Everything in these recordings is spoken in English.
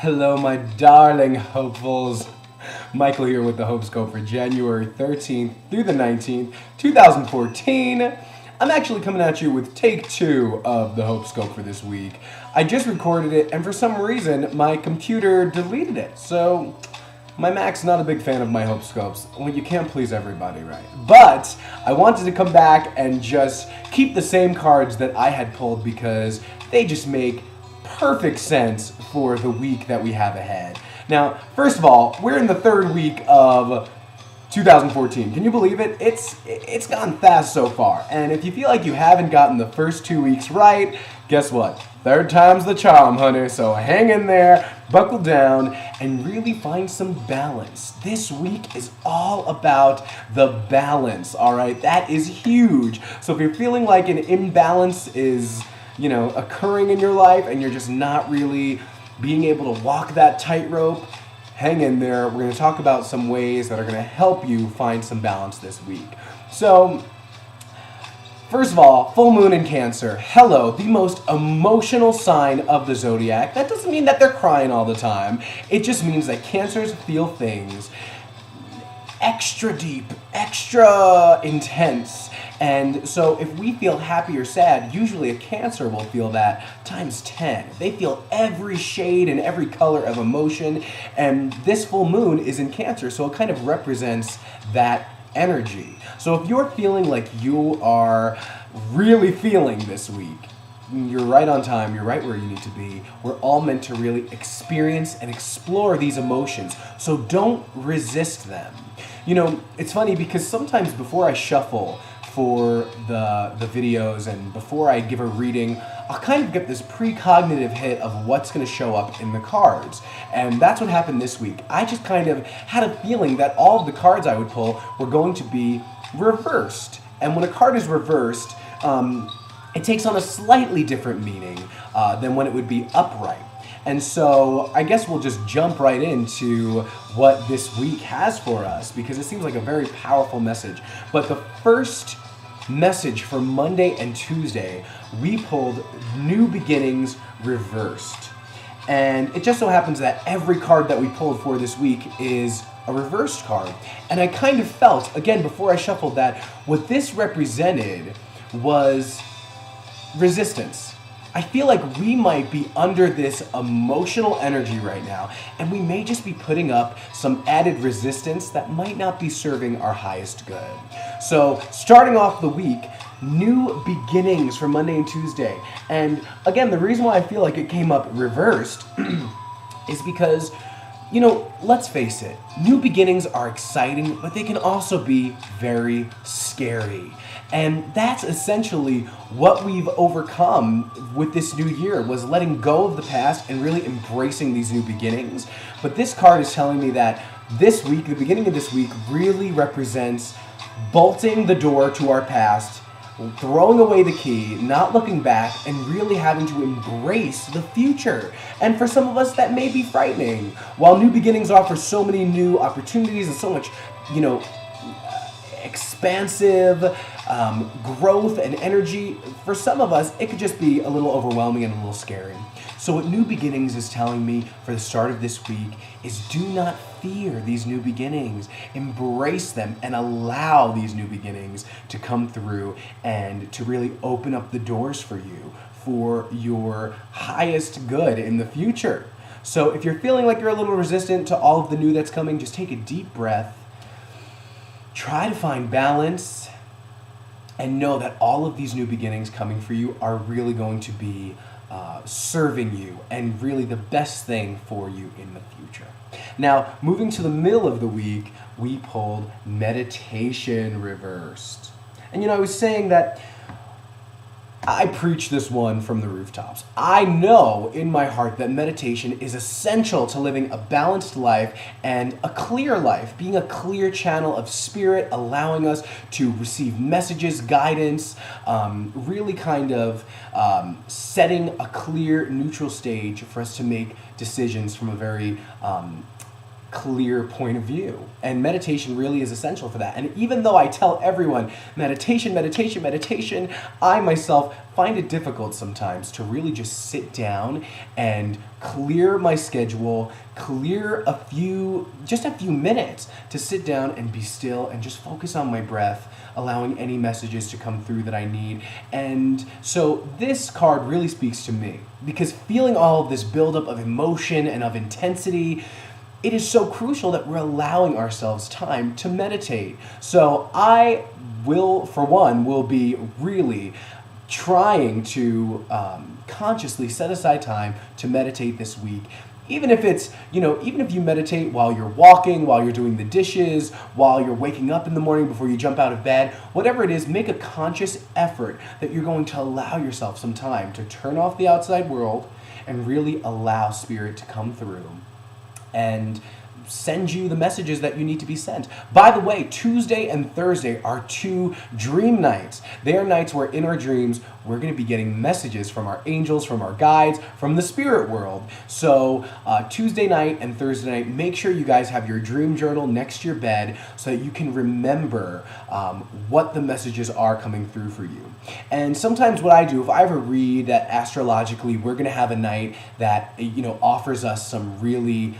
Hello, my darling hopefuls. Michael here with the Hope Scope for January 13th through the 19th, 2014. I'm actually coming at you with take 2 of the Hope Scope for this week. I just recorded it, and for some reason, my computer deleted it. So, my Mac's not a big fan of my Hope Scopes. Well, you can't please everybody, right? But I wanted to come back and just keep the same cards that I had pulled because they just make perfect sense for the week that we have ahead. Now, first of all, we're in the third week of 2014. Can you believe it? It's gone fast so far. And if you feel like you haven't gotten the first 2 weeks right, guess what? Third time's the charm, honey. So hang in there, buckle down, and really find some balance. This week is all about the balance, all right? That is huge. So if you're feeling like an imbalance is occurring in your life and you're just not really being able to walk that tightrope, hang in there. We're going to talk about some ways that are going to help you find some balance this week. So, first of all, full moon in Cancer. Hello, the most emotional sign of the zodiac. That doesn't mean that they're crying all the time. It just means that Cancers feel things extra deep, extra intense. And so if we feel happy or sad, usually a Cancer will feel that times 10. They feel every shade and every color of emotion. And this full moon is in Cancer, so it kind of represents that energy. So if you're feeling like you are really feeling this week, you're right on time, you're right where you need to be. We're all meant to really experience and explore these emotions, so don't resist them. It's funny because sometimes before I shuffle for the videos and before I give a reading, I'll kind of get this precognitive hit of what's going to show up in the cards. And that's what happened this week. I just kind of had a feeling that all of the cards I would pull were going to be reversed. And when a card is reversed, it takes on a slightly different meaning than when it would be upright. And so I guess we'll just jump right into what this week has for us because it seems like a very powerful message. But the first message for Monday and Tuesday, we pulled New Beginnings reversed. And it just so happens that every card that we pulled for this week is a reversed card. And I kind of felt, again, before I shuffled, that what this represented was resistance. I feel like we might be under this emotional energy right now, and we may just be putting up some added resistance that might not be serving our highest good. So, starting off the week, new beginnings for Monday and Tuesday. And again, the reason why I feel like it came up reversed is because, let's face it, new beginnings are exciting, but they can also be very scary. And that's essentially what we've overcome with this new year, was letting go of the past and really embracing these new beginnings. But this card is telling me that this week, the beginning of this week, really represents bolting the door to our past, throwing away the key, not looking back, and really having to embrace the future. And for some of us, that may be frightening. While new beginnings offer so many new opportunities and so much, expansive growth and energy, for some of us, it could just be a little overwhelming and a little scary. So what New Beginnings is telling me for the start of this week is do not fear these new beginnings. Embrace them and allow these new beginnings to come through and to really open up the doors for you for your highest good in the future. So if you're feeling like you're a little resistant to all of the new that's coming, just take a deep breath. Try to find balance and know that all of these new beginnings coming for you are really going to be serving you and really the best thing for you in the future. Now, moving to the middle of the week, we pulled meditation reversed. And I was saying that I preach this one from the rooftops. I know in my heart that meditation is essential to living a balanced life and a clear life, being a clear channel of spirit, allowing us to receive messages, guidance, really kind of setting a clear, neutral stage for us to make decisions from a very clear point of view. And meditation really is essential for that. And even though I tell everyone, meditation, meditation, meditation, I myself find it difficult sometimes to really just sit down and clear my schedule, clear just a few minutes to sit down and be still and just focus on my breath, allowing any messages to come through that I need. And so this card really speaks to me because feeling all of this buildup of emotion and of intensity, it is so crucial that we're allowing ourselves time to meditate. So I will be really trying to consciously set aside time to meditate this week. Even if it's, even if you meditate while you're walking, while you're doing the dishes, while you're waking up in the morning before you jump out of bed, whatever it is, make a conscious effort that you're going to allow yourself some time to turn off the outside world and really allow spirit to come through and send you the messages that you need to be sent. By the way, Tuesday and Thursday are 2 dream nights. They are nights where in our dreams, we're going to be getting messages from our angels, from our guides, from the spirit world. So Tuesday night and Thursday night, make sure you guys have your dream journal next to your bed so that you can remember what the messages are coming through for you. And sometimes what I do, if I ever read that astrologically, we're going to have a night that, offers us some really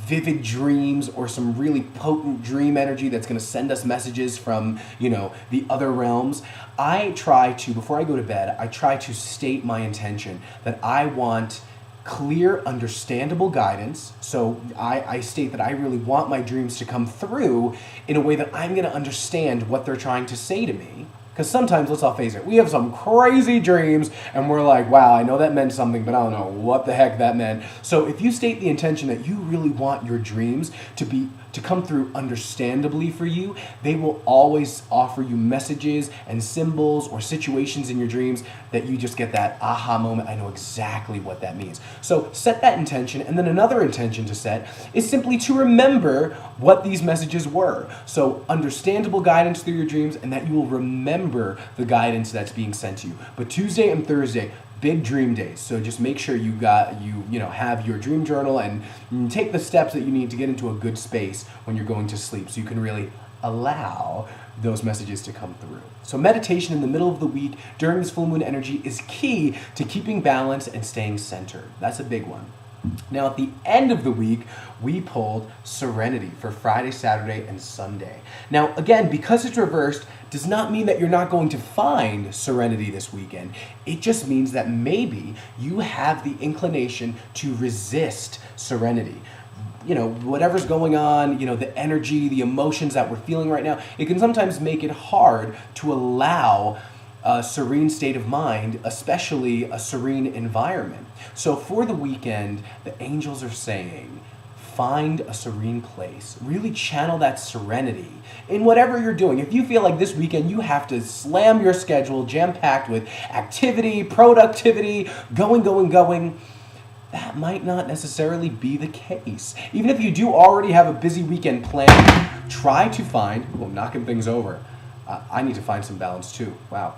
vivid dreams or some really potent dream energy that's going to send us messages from, the other realms. I try to, before I go to bed, I try to state my intention that I want clear, understandable guidance. So I state that I really want my dreams to come through in a way that I'm going to understand what they're trying to say to me. Because sometimes, let's all face it, we have some crazy dreams and we're like, wow, I know that meant something, but I don't know what the heck that meant. So if you state the intention that you really want your dreams to come through understandably for you, they will always offer you messages and symbols or situations in your dreams that you just get that aha moment. I know exactly what that means. So set that intention, and then another intention to set is simply to remember what these messages were. So understandable guidance through your dreams, and that you will remember the guidance that's being sent to you. But Tuesday and Thursday, big dream days. So just make sure you have your dream journal and take the steps that you need to get into a good space when you're going to sleep so you can really allow those messages to come through. So meditation in the middle of the week during this full moon energy is key to keeping balance and staying centered. That's a big one. Now, at the end of the week, we pulled Serenity for Friday, Saturday, and Sunday. Now, again, because it's reversed, does not mean that you're not going to find Serenity this weekend. It just means that maybe you have the inclination to resist Serenity. Whatever's going on, the energy, the emotions that we're feeling right now, it can sometimes make it hard to allow a serene state of mind, especially a serene environment. So for the weekend, the angels are saying, find a serene place. Really channel that serenity in whatever you're doing. If you feel like this weekend you have to slam your schedule, jam-packed with activity, productivity, going, that might not necessarily be the case. Even if you do already have a busy weekend planned, try to find, I'm knocking things over. I need to find some balance too. Wow.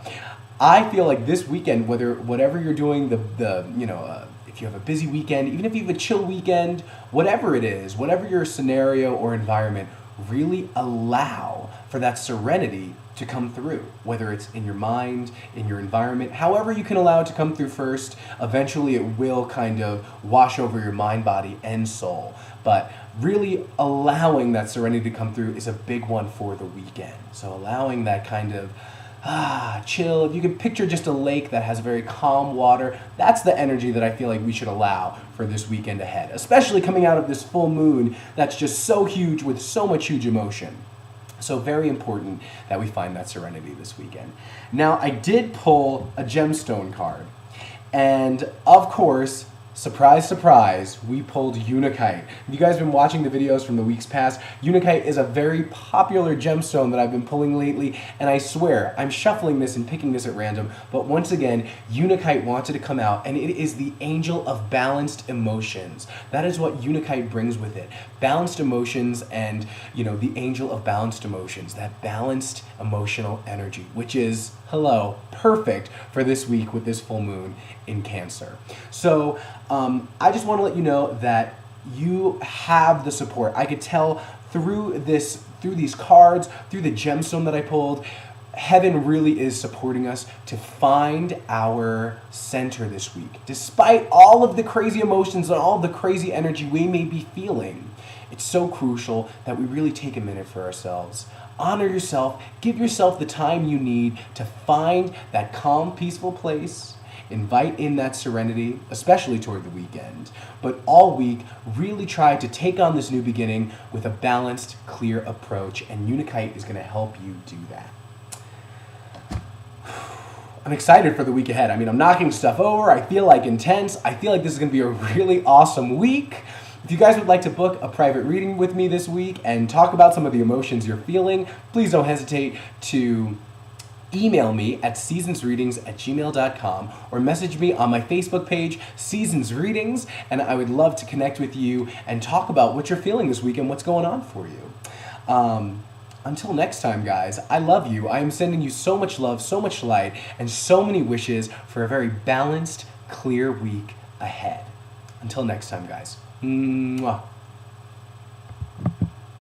I feel like this weekend, whatever you're doing, if you have a busy weekend, even if you have a chill weekend, whatever it is, whatever your scenario or environment, really allow for that serenity to come through, whether it's in your mind, in your environment, however you can allow it to come through first. Eventually it will kind of wash over your mind, body, and soul. But really allowing that serenity to come through is a big one for the weekend. So allowing that kind of chill. If you can picture just a lake that has very calm water, that's the energy that I feel like we should allow for this weekend ahead, especially coming out of this full moon that's just so huge with so much huge emotion. So very important that we find that serenity this weekend. Now, I did pull a gemstone card, and of course, surprise, surprise, we pulled Unakite. If you guys have been watching the videos from the weeks past, Unakite is a very popular gemstone that I've been pulling lately, and I swear, I'm shuffling this and picking this at random, but once again, Unakite wanted to come out, and it is the angel of balanced emotions. That is what Unakite brings with it. Balanced emotions and, the angel of balanced emotions, that balanced emotional energy, which is, perfect for this week with this full moon in Cancer. So I just want to let you know that you have the support. I could tell through these cards, through the gemstone that I pulled, heaven really is supporting us to find our center this week. Despite all of the crazy emotions and all of the crazy energy we may be feeling, it's so crucial that we really take a minute for ourselves. Honor yourself, give yourself the time you need to find that calm, peaceful place. Invite in that serenity, especially toward the weekend. But all week, really try to take on this new beginning with a balanced, clear approach, and Unikite is going to help you do that. I'm excited for the week ahead. I mean, I'm knocking stuff over. I feel like intense. I feel like this is going to be a really awesome week. If you guys would like to book a private reading with me this week and talk about some of the emotions you're feeling, please don't hesitate to email me at seasonsreadings@gmail.com or message me on my Facebook page, Seasons Readings, and I would love to connect with you and talk about what you're feeling this week and what's going on for you. Until next time, guys, I love you. I am sending you so much love, so much light, and so many wishes for a very balanced, clear week ahead. Until next time, guys. Mwah.